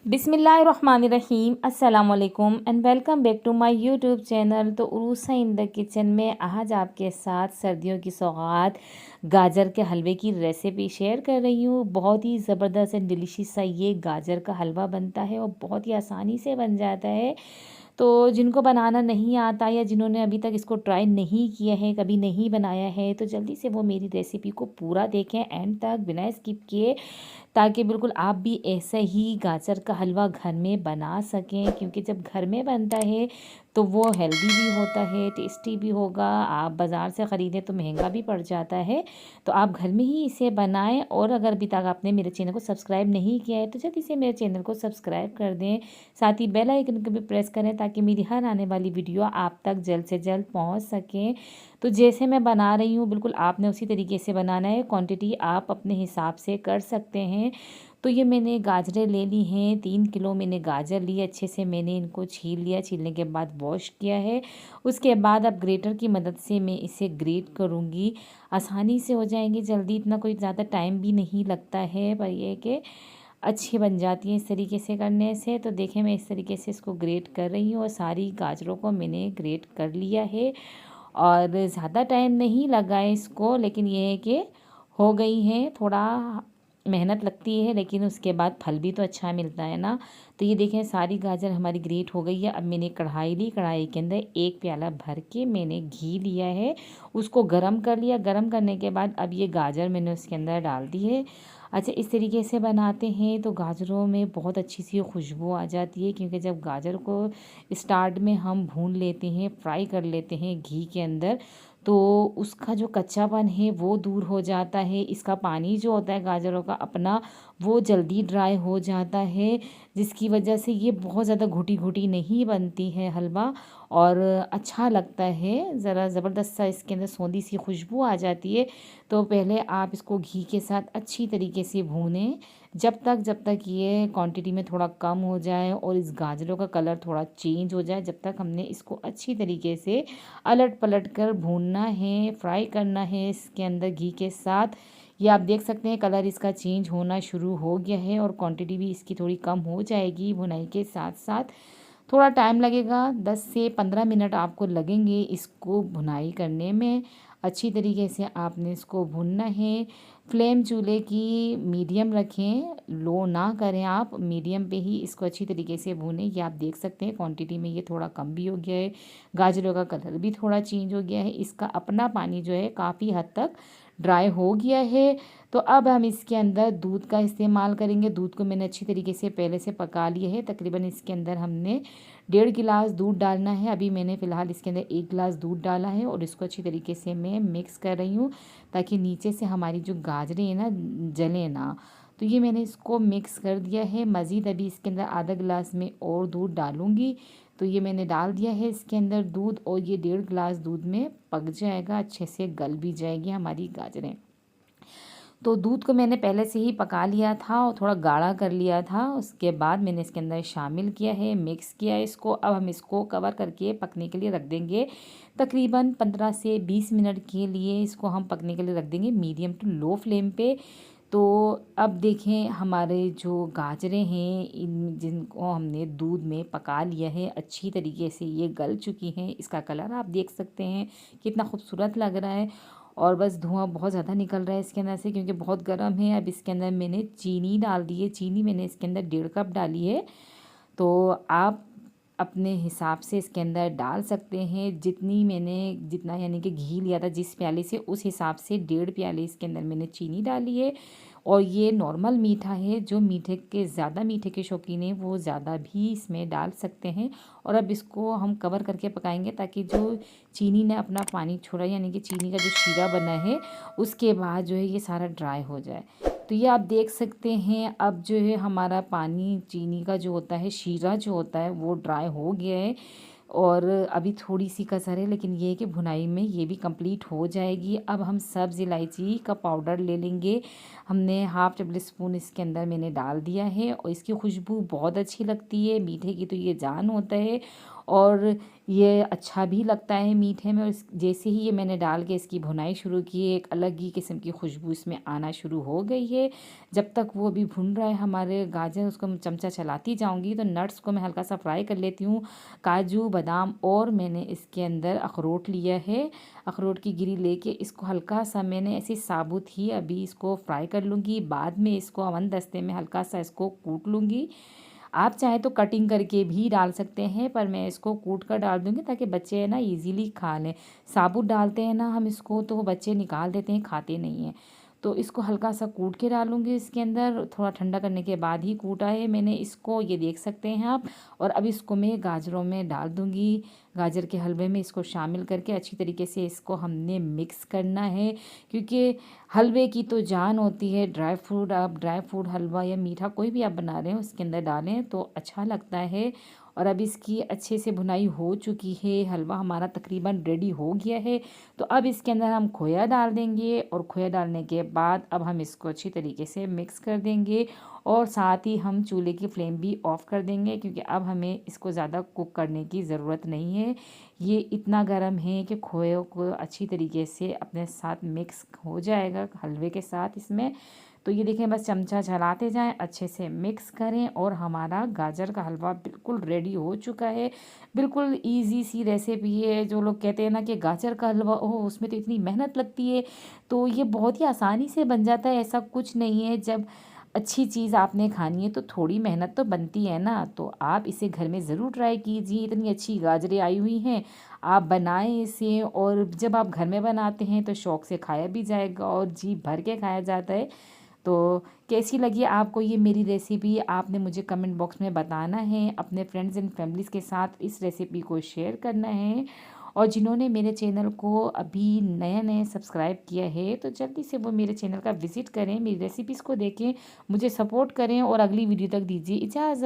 बिस्मिल्लाहिर्रहमानिर्रहीम अस्सलाम वालेकुम and welcome back to my YouTube channel. तो उरूसा इन द किचन में आज आपके साथ सर्दियों की सौगात गाजर के हलवे की रेसिपी शेयर कर रही हूँ। बहुत ही ज़बरदस्त एंड डिलीशियस सा ये गाजर का हलवा बनता है और बहुत ही आसानी से बन जाता है। तो जिनको बनाना नहीं आता या जिन्होंने अभी तक इसको ट्राई नहीं किया है, कभी नहीं बनाया है, तो जल्दी से वो मेरी रेसिपी को पूरा देखें एंड तक बिना स्किप किए, ताकि बिल्कुल आप भी ऐसा ही गाजर का हलवा घर में बना सकें। क्योंकि जब घर में बनता है तो वो हेल्दी भी होता है, टेस्टी भी होगा। आप बाज़ार से ख़रीदें तो महंगा भी पड़ जाता है। तो आप घर में ही इसे बनाएं। और अगर अभी तक आपने मेरे चैनल को सब्सक्राइब नहीं किया है तो जल्दी से मेरे चैनल को सब्सक्राइब कर दें। साथ ही बेल आइकन को भी प्रेस करें ताकि मेरी हर आने वाली वीडियो आप तक जल्द से जल्द पहुंच सकें। तो जैसे मैं बना रही हूँ बिल्कुल आपने उसी तरीके से बनाना है। क्वांटिटी आप अपने हिसाब से कर सकते हैं। तो ये मैंने गाजरें ले ली हैं, 3 किलो मैंने गाजर लिए। अच्छे से मैंने इनको छील लिया, छीलने के बाद वॉश किया है। उसके बाद अब ग्रेटर की मदद से मैं इसे ग्रेट करूँगी। आसानी से हो जाएंगे जल्दी, इतना कोई ज़्यादा टाइम भी नहीं लगता है, पर यह कि अच्छी बन जाती है इस तरीके से करने से। तो देखें मैं इस तरीके से इसको ग्रेट कर रही हूँ और सारी गाजरों को मैंने ग्रेट कर लिया है। और ज़्यादा टाइम नहीं लगा है इसको, लेकिन ये है कि हो गई है। थोड़ा मेहनत लगती है लेकिन उसके बाद फल भी तो अच्छा मिलता है ना। तो ये देखें सारी गाजर हमारी ग्रेट हो गई है। अब मैंने कढ़ाई ली, कढ़ाई के अंदर 1 प्याला भर के मैंने घी लिया है, उसको गरम कर लिया। गरम करने के बाद अब ये गाजर मैंने उसके अंदर डाल दी है। अच्छा, इस तरीके से बनाते हैं तो गाजरों में बहुत अच्छी सी खुशबू आ जाती है। क्योंकि जब गाजर को स्टार्ट में हम भून लेते हैं, फ्राई कर लेते हैं घी के अंदर, तो उसका जो कच्चापन है वो दूर हो जाता है। इसका पानी जो होता है गाजरों का अपना, वो जल्दी ड्राई हो जाता है, जिसकी वजह से ये बहुत ज़्यादा घुटी घुटी नहीं बनती है हलवा, और अच्छा लगता है। ज़रा ज़बरदस्त सा इसके अंदर सौंधी सी खुशबू आ जाती है। तो पहले आप इसको घी के साथ अच्छी तरीके से भूनें, जब तक ये क्वांटिटी में थोड़ा कम हो जाए और इस गाजरों का कलर थोड़ा चेंज हो जाए, जब तक हमने इसको अच्छी तरीके से अलट पलट कर भूनना है, फ्राई करना है इसके अंदर घी के साथ। ये आप देख सकते हैं कलर इसका चेंज होना शुरू हो गया है और क्वांटिटी भी इसकी थोड़ी कम हो जाएगी भुनाई के साथ साथ। थोड़ा टाइम लगेगा, 10 से 15 मिनट आपको लगेंगे इसको भुनाई करने में। अच्छी तरीके से आपने इसको भूनना है। फ्लेम चूल्हे की मीडियम रखें, लो ना करें आप, मीडियम पे ही इसको अच्छी तरीके से भूनें। ये आप देख सकते हैं क्वांटिटी में ये थोड़ा कम भी हो गया है, गाजरों का कलर भी थोड़ा चेंज हो गया है, इसका अपना पानी जो है काफ़ी हद तक ड्राई हो गया है। तो अब हम इसके अंदर दूध का इस्तेमाल करेंगे। दूध को मैंने अच्छी तरीके से पहले से पका लिया है। तकरीबन इसके अंदर हमने 1.5 गिलास दूध डालना है। अभी मैंने फ़िलहाल इसके अंदर 1 गिलास दूध डाला है और इसको अच्छी तरीके से मैं मिक्स कर रही हूँ, ताकि नीचे से हमारी जो गाजरें हैं ना, जले ना। तो ये मैंने इसको मिक्स कर दिया है। मज़ीद अभी इसके अंदर आधा गिलास में और दूध डालूँगी। तो ये मैंने डाल दिया है इसके अंदर दूध, और ये 1.5 गिलास दूध में पक जाएगा, अच्छे से गल भी जाएगी हमारी गाजरें। तो दूध को मैंने पहले से ही पका लिया था और थोड़ा गाढ़ा कर लिया था। उसके बाद मैंने इसके अंदर शामिल किया है, मिक्स किया है इसको। अब हम इसको कवर करके पकने के लिए रख देंगे। तकरीबन 15 से 20 मिनट के लिए इसको हम पकने के लिए रख देंगे, मीडियम टू लो फ्लेम पे। तो अब देखें हमारे जो गाजरें हैं, इन जिनको हमने दूध में पका लिया है, अच्छी तरीके से ये गल चुकी हैं। इसका कलर आप देख सकते हैं कितना खूबसूरत लग रहा है। और बस धुआं बहुत ज़्यादा निकल रहा है इसके अंदर से, क्योंकि बहुत गर्म है। अब इसके अंदर मैंने चीनी डाल दी है। चीनी मैंने इसके अंदर 1.5 कप डाली है। तो आप अपने हिसाब से इसके अंदर डाल सकते हैं। जितना यानी कि घी लिया था जिस प्याले से, उस हिसाब से 1.5 प्याले इसके अंदर मैंने चीनी डाली है। और ये नॉर्मल मीठा है, जो मीठे के ज़्यादा मीठे के शौकीन हैं वो ज़्यादा भी इसमें डाल सकते हैं। और अब इसको हम कवर करके पकाएंगे, ताकि जो चीनी ने अपना पानी छोड़ा, यानी कि चीनी का जो शीरा बना है, उसके बाद जो है ये सारा ड्राई हो जाए। तो ये आप देख सकते हैं अब जो है हमारा पानी, चीनी का जो होता है, शीरा जो होता है, वो ड्राई हो गया है। और अभी थोड़ी सी कसर है, लेकिन ये है कि भुनाई में ये भी कंप्लीट हो जाएगी। अब हम सब्ज़ इलायची का पाउडर ले लेंगे। हमने हाफ़ टेबल स्पून इसके अंदर मैंने डाल दिया है, और इसकी खुशबू बहुत अच्छी लगती है। मीठे की तो ये जान होता है। और ये अच्छा भी लगता है मीठे में। और जैसे ही ये मैंने डाल के इसकी भुनाई शुरू की, एक अलग ही किस्म की खुशबू इसमें आना शुरू हो गई है। जब तक वो अभी भुन रहा है हमारे गाजर, उसको मैं चमचा चलाती जाऊंगी। तो नट्स को मैं हल्का सा फ्राई कर लेती हूँ, काजू बादाम, और मैंने इसके अंदर अखरोट लिया है। अखरोट की गिरी लेके इसको हल्का सा मैंने ऐसे साबुत ही अभी इसको फ्राई कर लूँगी। बाद में इसको अवन दस्ते में हल्का सा इसको कूट लूँगी। आप चाहें तो कटिंग करके भी डाल सकते हैं, पर मैं इसको कूट कर डाल दूँगी ताकि बच्चे है ना इजीली खा लें। साबुत डालते हैं ना हम इसको तो वो बच्चे निकाल देते हैं, खाते नहीं हैं। तो इसको हल्का सा कूट के डालूँगी इसके अंदर। थोड़ा ठंडा करने के बाद ही कूटा है मैंने इसको, ये देख सकते हैं आप। और अब इसको मैं गाजरों में डाल दूँगी। गाजर के हलवे में इसको शामिल करके अच्छी तरीके से इसको हमने मिक्स करना है, क्योंकि हलवे की तो जान होती है। ड्राई फ्रूट, आप ड्राई फ्रूट हलवा या मीठा कोई भी आप बना रहे हो उसके अंदर डालें तो अच्छा लगता है। और अब इसकी अच्छे से भुनाई हो चुकी है, हलवा हमारा तकरीबन रेडी हो गया है। तो अब इसके अंदर हम खोया डाल देंगे, और खोया डालने के बाद अब हम इसको अच्छी तरीके से मिक्स कर देंगे। और साथ ही हम चूल्हे की फ्लेम भी ऑफ़ कर देंगे, क्योंकि अब हमें इसको ज़्यादा कुक करने की ज़रूरत नहीं है। ये इतना गर्म है कि खोए को अच्छी तरीके से अपने साथ मिक्स हो जाएगा हलवे के साथ इसमें। तो ये देखें, बस चमचा चलाते जाएं, अच्छे से मिक्स करें, और हमारा गाजर का हलवा बिल्कुल रेडी हो चुका है। बिल्कुल इजी सी रेसिपी है। जो लोग कहते हैं ना कि गाजर का हलवा ओह उसमें तो इतनी मेहनत लगती है, तो ये बहुत ही आसानी से बन जाता है। ऐसा कुछ नहीं है। जब अच्छी चीज़ आपने खानी है तो थोड़ी मेहनत तो बनती है ना। तो आप इसे घर में ज़रूर ट्राई कीजिए। इतनी अच्छी गाजरें आई हुई हैं, आप बनाएं इसे। और जब आप घर में बनाते हैं तो शौक़ से खाया भी जाएगा और जी भर के खाया जाता है। तो कैसी लगी आपको ये मेरी रेसिपी, आपने मुझे कमेंट बॉक्स में बताना है। अपने फ्रेंड्स एंड फैमिलीज़ के साथ इस रेसिपी को शेयर करना है। और जिन्होंने मेरे चैनल को अभी नया नया सब्सक्राइब किया है तो जल्दी से वो मेरे चैनल का विज़िट करें, मेरी रेसिपीज़ को देखें, मुझे सपोर्ट करें, और अगली वीडियो तक दीजिए इजाज़त।